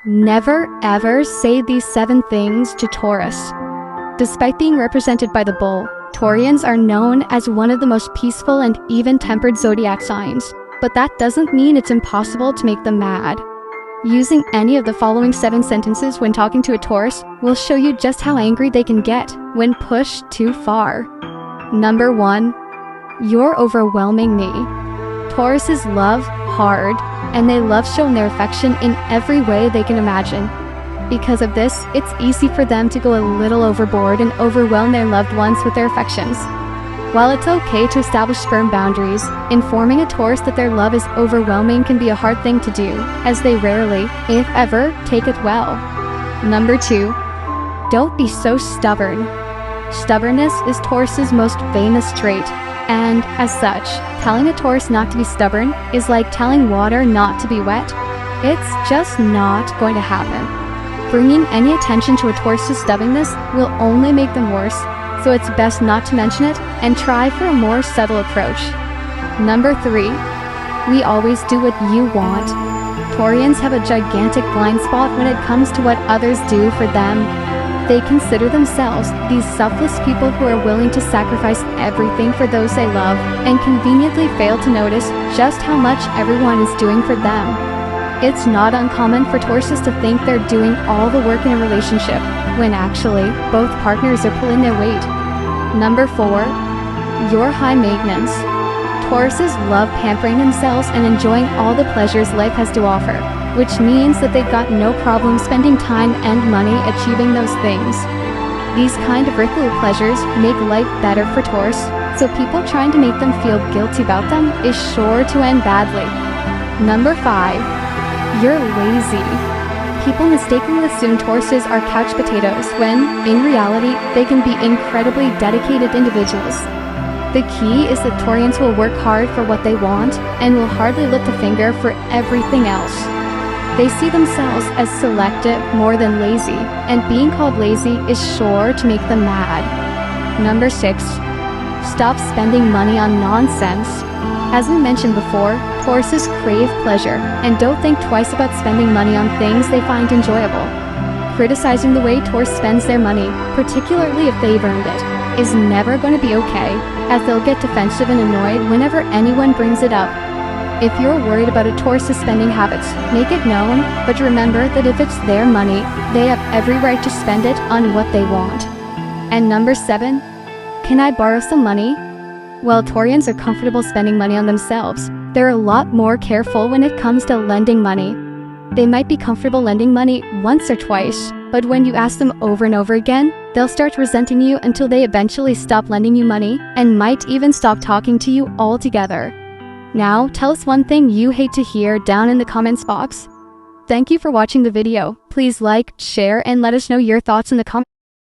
Never ever say these 7 things to Taurus. Despite being represented by the bull, Taurians are known as one of the most peaceful and even-tempered zodiac signs, but that doesn't mean it's impossible to make them mad. Using any of the following 7 sentences when talking to a Taurus will show you just how angry they can get when pushed too far. Number 1. You're overwhelming me. Tauruses love hard, and they love showing their affection in every way they can imagine. Because of this, it's easy for them to go a little overboard and overwhelm their loved ones with their affections. While it's okay to establish firm boundaries, informing a Taurus that their love is overwhelming can be a hard thing to do, as they rarely, if ever, take it well. Number 2. Don't be so stubborn. Stubbornness is Taurus's most famous trait, and, as such, telling a Taurus not to be stubborn is like telling water not to be wet. It's just not going to happen. Bringing any attention to a Taurus's stubbornness will only make them worse, so it's best not to mention it and try for a more subtle approach. Number 3. We always do what you want. Taurians have a gigantic blind spot when it comes to what others do for them. They consider themselves these selfless people who are willing to sacrifice everything for those they love and conveniently fail to notice just how much everyone is doing for them. It's not uncommon for Tauruses to think they're doing all the work in a relationship, when actually, both partners are pulling their weight. Number 4. You're high maintenance. Tauruses love pampering themselves and enjoying all the pleasures life has to offer, which means that they've got no problem spending time and money achieving those things. These kind of ritual pleasures make life better for Taurus, so people trying to make them feel guilty about them is sure to end badly. Number 5. You're lazy. People mistakenly assume Tauruses are couch potatoes when, in reality, they can be incredibly dedicated individuals. The key is that Taurians will work hard for what they want and will hardly lift a finger for everything else. They see themselves as selective more than lazy, and being called lazy is sure to make them mad. Number 6. Stop spending money on nonsense. As we mentioned before, Tauruses crave pleasure and don't think twice about spending money on things they find enjoyable. Criticizing the way Taurus spends their money, particularly if they've earned it, is never going to be okay, as they'll get defensive and annoyed whenever anyone brings it up. If you're worried about a Taurus's spending habits, make it known, but remember that if it's their money, they have every right to spend it on what they want. And number 7, can I borrow some money? While Taurians are comfortable spending money on themselves, they're a lot more careful when it comes to lending money. They might be comfortable lending money once or twice, but when you ask them over and over again, they'll start resenting you until they eventually stop lending you money and might even stop talking to you altogether. Now, tell us one thing you hate to hear down in the comments box. Thank you for watching the video. Please like, share, and let us know your thoughts in the comments.